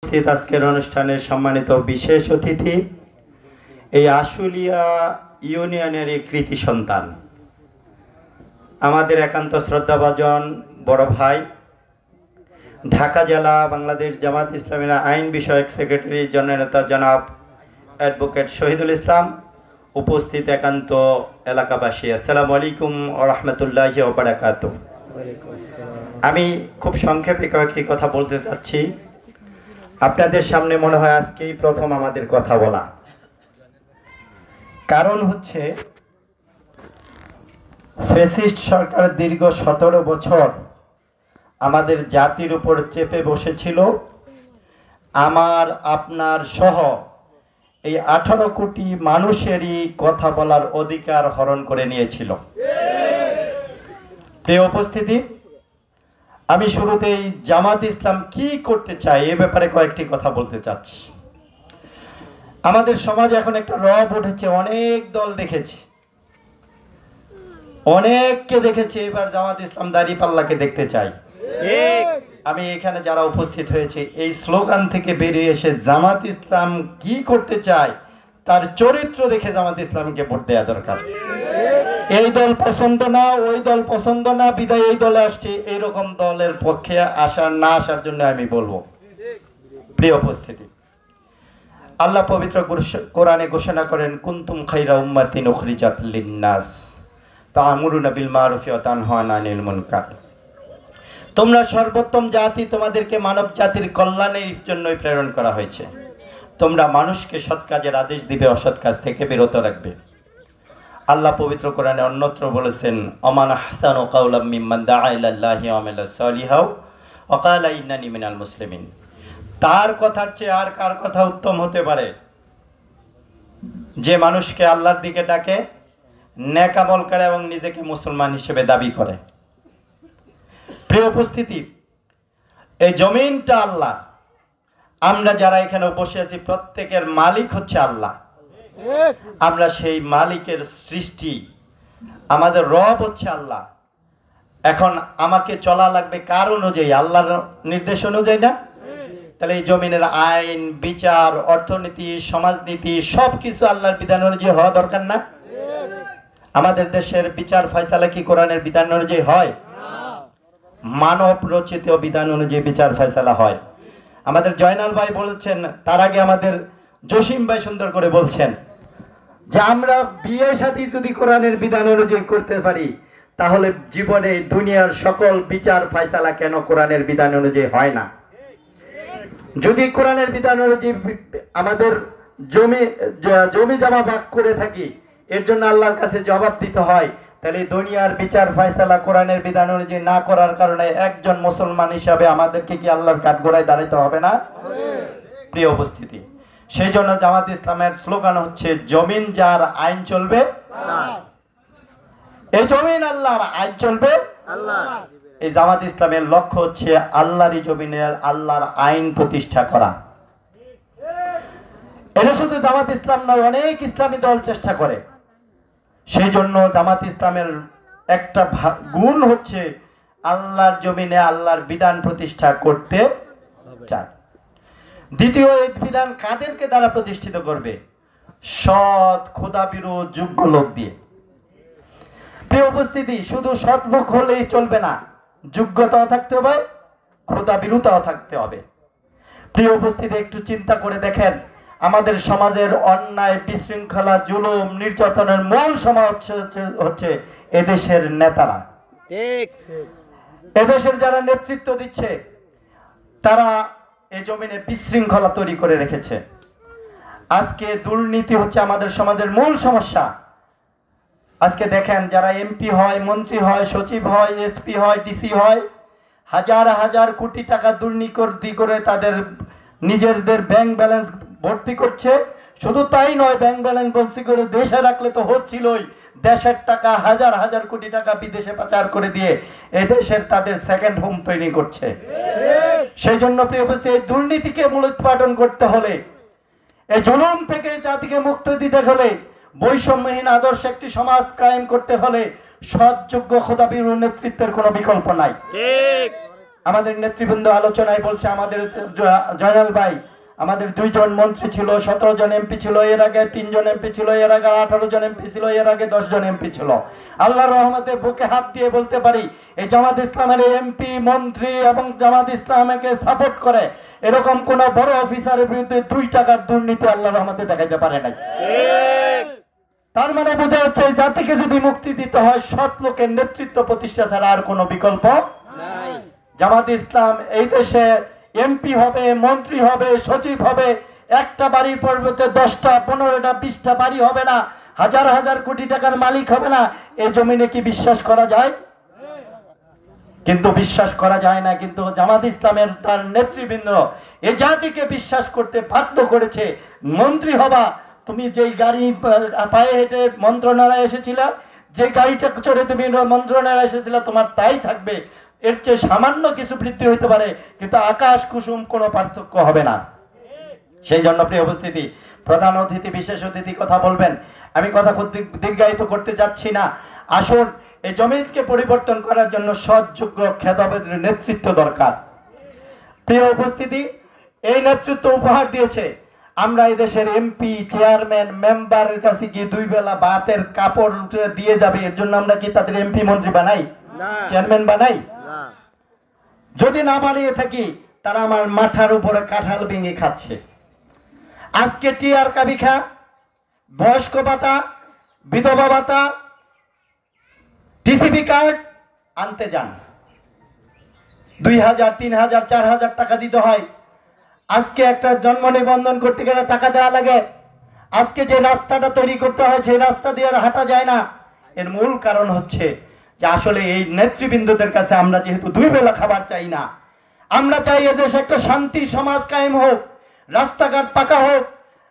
উপস্থিত আজকের অনুষ্ঠানের সম্মানিত বিশেষ অতিথি, এই আশুলিয়া ইউনিয়নের কৃতি সন্তান, আমাদের একান্ত শ্রদ্ধাভাজন বড় ভাই, ঢাকা জেলা বাংলাদেশ জামাত ইসলামীর আইন বিষয়ক সেক্রেটারি জননেতা জনাব অ্যাডভোকেট শহীদুল ইসলাম, উপস্থিত একান্ত এলাকাবাসী, আসসালামু আলাইকুম ওয়া রাহমাতুল্লাহি ওয়া বারাকাতুহু। আমি খুব সংক্ষেপে কয়েকটি কথা বলতে চাচ্ছি। আপনাদের সামনে মনে হয় আজকেই প্রথম আমাদের কথা বলা। কারণ হচ্ছে, ফ্যাসিস্ট সরকার দীর্ঘ 17 বছর আমাদের জাতির উপর চেপে বসেছিল। আমার আপনার সহ এই 18 কোটি মানুষেরই কথা বলার অধিকার হরণ করে নিয়েছিল। প্রিয় উপস্থিতি, আমি শুরুতেই জামাত ইসলাম কি করতে চাই এ ব্যাপারে কয়েকটি কথা বলতে চাচ্ছি। আমাদের সমাজে এখন একটা রব উঠেছে, অনেক দল দেখেছি, অনেককে দেখেছি, এবার জামাত ইসলাম দাঁড়িপাল্লাকে দেখতে চাই। আমি এখানে যারা উপস্থিত হয়েছে, এই স্লোগান থেকে বেরিয়ে এসে জামাত ইসলাম কি করতে চায় তার চরিত্র দেখে জামাত ইসলামকে ভোট দেওয়া দরকার। এই দল পছন্দ না, ওই দল পছন্দ না, বিদায় এই দলে আসছে, এইরকম দলের পক্ষে আসার না আসার জন্য আমি বলবো। প্রিয় উপস্থিতি, আল্লাহ পবিত্র কোরআনে ঘোষণা করেন, কুনতুম খায়রা উম্মাতিন উখরিজাত লিন্নাস তা'মুরুনা বিল মারুফি ওয়া তানহাউনা আনিল মুনকার। তোমরা সর্বোত্তম জাতি, তোমাদেরকে মানব জাতির কল্যাণের জন্যই প্রেরণ করা হয়েছে। তোমরা মানুষকে সৎ কাজের আদেশ দিবে, অসৎ কাজ থেকে বিরত রাখবে। আল্লাহ পবিত্র কোরআনে অন্যত্র বলেছেন, অমান আহসানু কাওলাম মিম্মান দাআ ইলাল্লাহি ওয়া আমিলা সালিহাও ওয়া ক্বালা ইন্নানি মিনাল মুসলিমিন। তার কথার চেয়ে আর কার কথা উত্তম হতে পারে যে মানুষকে আল্লাহর দিকে ডাকে, নেক আমল করে এবং নিজেকে মুসলমান হিসেবে দাবি করে। প্রিয় উপস্থিতি, এই জমিনটা আল্লাহ, আমরা যারা এখানে বসে আছি প্রত্যেকের মালিক হচ্ছে আল্লাহ। আমরা সেই মালিকের সৃষ্টি, আমাদের রব হচ্ছে আল্লাহ। এখন আমাকে চলা লাগবে কার অনুযায়ী? আল্লাহর নির্দেশ অনুযায়ী না? তাহলে এই জমিনের আইন, বিচার, অর্থনীতি, সমাজনীতি সবকিছু আল্লাহর বিধান অনুযায়ী হওয়া দরকার না? আমাদের দেশের বিচার ফয়সালা কি কোরআনের বিধান অনুযায়ী হয়? মানব রচিত বিধান অনুযায়ী বিচার ফয়সালা হয়। আমাদের জয়নাল ভাই বলছেন, তার আগে আমাদের জসিম ভাই সুন্দর করে বলছেন যে আমরা বিয়ে শাদী যদি কোরআনের বিধান অনুযায়ী করতে পারি, তাহলে জীবনে দুনিয়ার সকল বিচার ফয়সালা কেন কোরআনের বিধান অনুযায়ী হয় না? যদি কোরআনের বিধান অনুযায়ী আমাদের জমি জমা ভাগ করে থাকি, এর জন্য আল্লাহর কাছে জবাব দিতে হয়, তাহলে দুনিয়ার বিচার ফয়সালা কোরআনের বিধান অনুযায়ী না করার কারণে একজন মুসলমান হিসাবে আমাদেরকে কি আল্লাহর কাঠগড়ায় দাঁড়াতে হবে না? প্রিয় উপস্থিতি, সেই জন্য জামাত ইসলামের স্লোগান হচ্ছে, জমিন যার আইন চলবে, এই জমিন আল্লাহর আইন চলবে। এই জামাত ইসলামের লক্ষ্য হচ্ছে আল্লাহরই জমিনের আল্লাহর আইন প্রতিষ্ঠা করা। এটা শুধু জামাত ইসলাম নয়, অনেক ইসলামী দল চেষ্টা করে। সেই জন্য জামাত ইসলামের একটা গুণ হচ্ছে আল্লাহর জমিনে আল্লাহর বিধান প্রতিষ্ঠা করতে চায়। দ্বিতীয়, এই বিধান কাদেরকে দ্বারা প্রতিষ্ঠিত করবে? সৎ, খোদাভীরু, যোগ্য লোক দিয়ে। প্রিয় উপস্থিতি, শুধু সৎ লোক হলেই চলবে না, যোগ্যতাও থাকতে হবে, খোদাভীরুতাও থাকতে হবে। প্রিয় উপস্থিতি, একটু চিন্তা করে দেখেন, আমাদের সমাজের অন্যায়, বিশৃঙ্খলা, জুলুম, নির্যাতনের মূল সমাজ হচ্ছে এদেশের নেতারা। এদেশের যারা নেতৃত্ব দিচ্ছে, তারা এই জমিনে বিশৃঙ্খলা তৈরি করে রেখেছে। আজকে দুর্নীতি হচ্ছে আমাদের সমাজের মূল সমস্যা। আজকে দেখেন, যারা এমপি হয়, মন্ত্রী হয়, সচিব হয়, এসপি হয়, ডিসি হয়, হাজার হাজার কোটি টাকা দুর্নীতি করে তাদের নিজেদের ব্যাংক ব্যালেন্স ভর্তি করছে। শুধু তাই নয়, ব্যাংক ব্যালেন্স ভর্তি করে দেশে রাখলে তো হচ্ছিলই, দেশের টাকা হাজার হাজার কোটি টাকা বিদেশে পাচার করে দিয়ে এদেশের তাদের সেকেন্ড হোম তৈরি করছে। সেই জন্য প্রিয় উপস্থিতি, এই দুর্নীতিকে মূলোৎপাটন করতে হলে, এই জুলুম থেকে জাতিকে মুক্তি দিতে হলে, বৈষম্যহীন আদর্শ একটি সমাজ কায়েম করতে হলে সৎ, যোগ্য, খোদাভীরু নেতৃত্বের কোনো বিকল্প নাই। আমাদের নেতৃবৃন্দ আলোচনায় বলছে আমাদের জয়নাল ভাই, আমাদের 2 জন মন্ত্রী ছিল, 17 জন এমপি ছিল, এর আগে 3 জন এমপি ছিল, এর আগে 18 জন এমপি ছিল, এর আগে 10 জন এমপি ছিল। আল্লাহর রহমতে বুকে হাত দিয়ে বলতে পারি এই জামাত ইসলামের এমপি মন্ত্রী এবং জামাত ইসলামকে সাপোর্ট করে এরকম কোন বড় অফিসারের বিরুদ্ধে 2 টাকার দুর্নীতি আল্লাহর রহমতে দেখাইতে পারে নাই। তার মানে বোঝা যাচ্ছে এই জাতিকে যদি মুক্তি দিতে হয় সৎ লোকের নেতৃত্ব প্রতিষ্ঠা ছাড়া আর কোনো বিকল্প নাই। জামাত ইসলাম এই দেশে এমপি হবে, মন্ত্রী হবে, সচিব হবে, একটা বাড়ির পরিবর্তে 10টা 15টা 20টা বাড়ি হবে না, হাজার হাজার কোটি টাকার মালিক হবে না। এই জমিনে কি বিশ্বাস করা যায়? কিন্তু বিশ্বাস করা যায় না। কিন্তু জামাত ইসলামের তার নেতৃবৃন্দ এই জাতিকে বিশ্বাস করতে বাধ্য করেছে। মন্ত্রী হবা, তুমি যেই গাড়ি পায়ে হেঁটে মন্ত্রণালয়ে এসেছিলে, যে গাড়িটা চড়ে তুমি মন্ত্রণালয়ে এসেছিলে, তোমার তাই থাকবে। এর চেয়ে সামান্য কিছু বৃদ্ধি হইতে পারে, কিন্তু আকাশ কুসুম কোনো পার্থক্য হবে না। সেই জন্য প্রিয় উপস্থিতি, প্রধান অতিথি বিশেষ অতিথি কথা বলবেন, আমি কথা দীর্ঘায়িত করতে যাচ্ছি না। আসুন, এই জমিনকে পরিবর্তন করার জন্য সৎযোগ্য খেতাবের নেতৃত্ব দরকার। প্রিয় উপস্থিতি, এই নেতৃত্ব উপহার দিয়েছে। আমরা এই দেশের এমপি, চেয়ারম্যান, মেম্বারের কাছে গিয়ে 2 বেলা ভাতের কাপড় দিয়ে যাবে, এর জন্য আমরা কি তাদের এমপি মন্ত্রী বানাই, চেয়ারম্যান বানাই? যদি না বানিয়ে থাকি, তারা আমার মাথার উপরে কাঁঠাল ভেঙে খাচ্ছে। আজকে টিআর কাবিখা, বয়স্ক ভাতা, বিধবা ভাতা, টিসিবি কার্ড আনতে যান, 2000, 3000, 4000 টাকা দিতে হয়। আজকে একটা জন্ম নিবন্ধন করতে গেলে টাকা দেওয়া লাগে। আজকে যে রাস্তাটা তৈরি করতে হয় সেই রাস্তা দিয়ে আর হাঁটা যায় না। এর মূল কারণ হচ্ছে যে আসলে এই নেতৃবৃন্দদের কাছে আমরা যেহেতু 2 বেলা খাবার চাই না, আমরা চাই এদেশে একটা শান্তি সমাজ কায়েম হোক, রাস্তাঘাট পাকা হোক,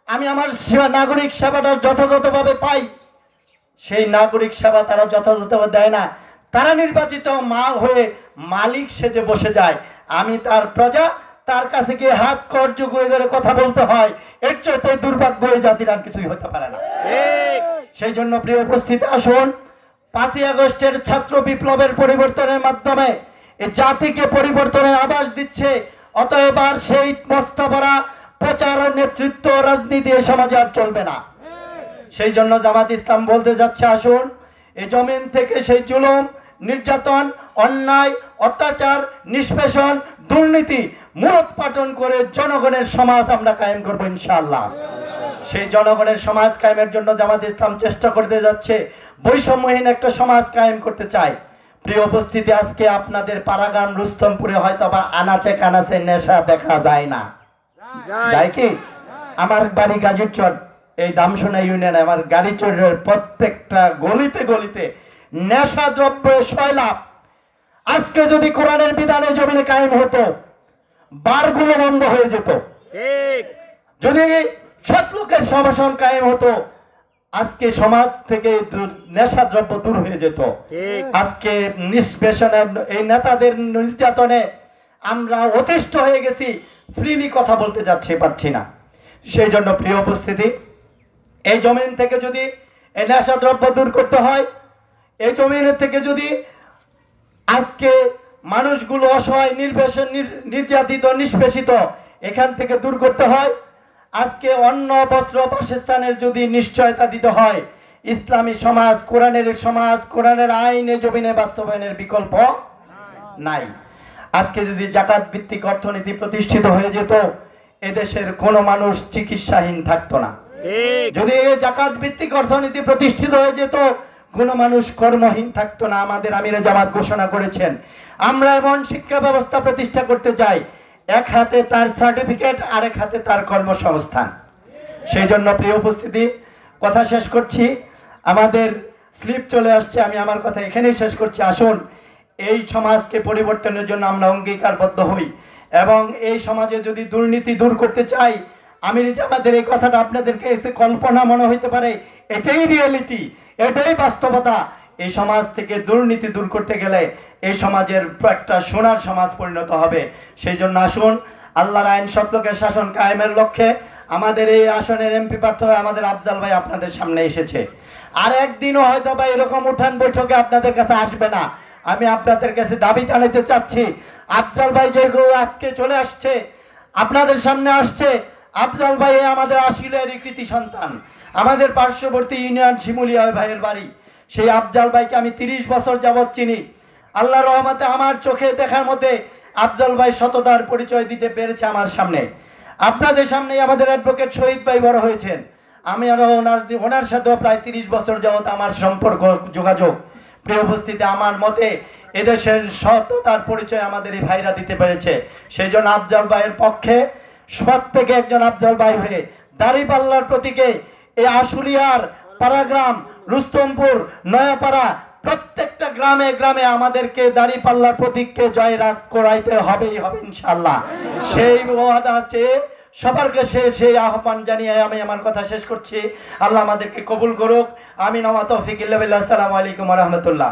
আমি আমার নাগরিক সেবাটা যথাযথভাবে পাই। সেই নাগরিক সেবা তারা যথাযথভাবে দেয় না। তারা নির্বাচিত মা হয়ে মালিক সেজে বসে যায়। আমি তার প্রজা, তার কাছে গিয়ে হাত কর্য করে করে কথা বলতে হয়। এর চাইতে দুর্ভাগ্য এই জাতির আর কিছুই হতে পারে না। সেই জন্য প্রিয় উপস্থিতি, আসুন 5ই আগস্টের ছাত্র বিপ্লবের পরিবর্তনের মাধ্যমে এই জাতিকে পরিবর্তনের আভাস দিচ্ছে। অতএব আর সেই মস্তাবরা প্রচার, নেতৃত্ব, রাজনীতি এ সমাজে আর চলবে না। সেই জন্য জামাত ইসলাম বলতে যাচ্ছে, আসুন এই জমিন থেকে সেই জুলুম, নির্যাতন, অন্যায়, অত্যাচার, নিষ্পেষণ, দুর্নীতি মূলোৎপাটন করে জনগণের সমাজ আমরা কায়েম করব ইনশাআল্লাহ। সেই জনগণের সমাজ কায়েমের জন্য জামাত ইসলাম চেষ্টা করতে যাচ্ছে, বৈষম্যহীন একটা সমাজ কায়েম করতে চায়। প্রিয় উপস্থিতি, আজকে আপনাদের পাড়াগ্রাম রুস্তমপুরে হয়তো বা আনাচে কানাচে নেশা দেখা যায় না, যায় কি? আমার বাড়ি গাজীরচর, এই দামসোনা ইউনিয়নে আমার গাড়িচরের প্রত্যেকটা গলিতে গলিতে নেশা দ্রব্যের সয়লাভ। আজকে যদি কোরআনের বিধানে জমিনে কায়েম হতো, বারগুলো বন্ধ হয়ে যেত। যদি সৎ লোকের সমাবেশন কায়েম হতো, আজকে সমাজ থেকে নেশা দ্রব্য দূর হয়ে যেত। আজকে নিষ্পেষণের এই নেতাদের নির্যাতনে আমরা অতিষ্ঠ হয়ে গেছি, ফ্রিলি কথা বলতে যাচ্ছি পারছি না। সেই জন্য প্রিয় উপস্থিতি, এই জমিন থেকে যদি এই নেশা দ্রব্য দূর করতে হয়, এই জমিনের থেকে যদি আজকে মানুষগুলো অসহায়, নির্যাতিত, নিষ্পেষিত এখান থেকে দূর করতে হয়, আজকে অন্ন বস্ত্র বাসস্থানের যদি নিশ্চয়তা দিতে হয়, ইসলামী সমাজ, কোরআনের সমাজ, কোরআনের আইনে জমিনে বাস্তবায়নের বিকল্প নাই। আজকে যদি জাকাত ভিত্তিক অর্থনীতি প্রতিষ্ঠিত হয়ে যেত, এদেশের কোনো মানুষ চিকিৎসাহীন থাকতো না। যদি এই জাকাত ভিত্তিক অর্থনীতি প্রতিষ্ঠিত হয়ে যেত, কোনো মানুষ কর্মহীন থাকতো না। আমাদের আমিরে জামাত ঘোষণা করেছেন, আমরা এমন শিক্ষা ব্যবস্থা প্রতিষ্ঠা করতে চাই, এক হাতে তার সার্টিফিকেট, আরেক হাতে তার কর্মসংস্থান। সেই জন্য প্রিয় উপস্থিতি, কথা শেষ করছি, আমাদের স্লিপ চলে আসছে, আমি আমার কথা এখানেই শেষ করছি। আসুন এই সমাজকে পরিবর্তনের জন্য আমরা অঙ্গীকারবদ্ধ হই, এবং এই সমাজে যদি দুর্নীতি দূর করতে চাই, আমির জামাতের এই কথাটা আপনাদেরকে এসে কল্পনা মনে হইতে পারে, এটাই রিয়েলিটি, এটাই বাস্তবতা। এই সমাজ থেকে দুর্নীতি দূর করতে গেলে এই সমাজের একটা সোনার সমাজ পরিণত হবে। সেই জন্য আসুন, আল্লাহর আইন, সত্যকের শাসন কায়েমের লক্ষ্যে আমাদের এই আসনের এমপি প্রার্থী হয়ে আমাদের আফজাল ভাই আপনাদের সামনে এসেছে। আর একদিনও হয়তো বা এরকম উঠান বৈঠকে আপনাদের কাছে আসবে না। আমি আপনাদের কাছে দাবি জানাতে চাচ্ছি, আফজাল ভাই যেগুলো আজকে চলে আসছে, আপনাদের সামনে আসছে, আফজাল ভাই আমাদের আশিলেরই কৃতি সন্তান, আমাদের পার্শ্ববর্তী ইউনিয়ন শিমুলিয়া ভাইয়ের বাড়ি। সেই আফজাল ভাইকে আমি 30 বছর যাবৎ চিনি। আল্লাহর রহমতে আমার চোখে দেখার মধ্যে আফজাল ভাই সততার পরিচয় দিতে পেরেছে আমার সামনে। আপনাদের সামনেই আমাদের অ্যাডভোকেট শহীদ ভাই বড় হয়েছেন। আমি আরো ওনার সাথেও প্রায় 30 বছর যাবৎ আমার সম্পর্ক যোগাযোগ। প্রিয় উপস্থিতি, আমার মতে এদেশের সততার পরিচয় আমাদের এই ভাইরা দিতে পেরেছে। সেই জন্য আফজাল ভাইয়ের পক্ষে সব থেকে একজন আফজাল ভাই হয়ে দাঁড়িপাল্লার প্রতীকে এই আশুলিয়ার পাড়াগ্রাম, রুস্তমপুর, নয়াপাড়া প্রত্যেকটা গ্রামে গ্রামে আমাদেরকে দাঁড়িপাল্লার প্রতীককে জয়লাভ করাইতে হবেই হবে ইনশাআল্লাহ। সেই ওয়াদা আছে সবার কাছে, সেই আহ্বান জানিয়ে আমি আমার কথা শেষ করছি। আল্লাহ আমাদেরকে কবুল করুক। আমিন ওয়া তৌফিক ইল্লা বিল্লাহ। আসসালামু আলাইকুম ওয়া রাহমাতুল্লাহ।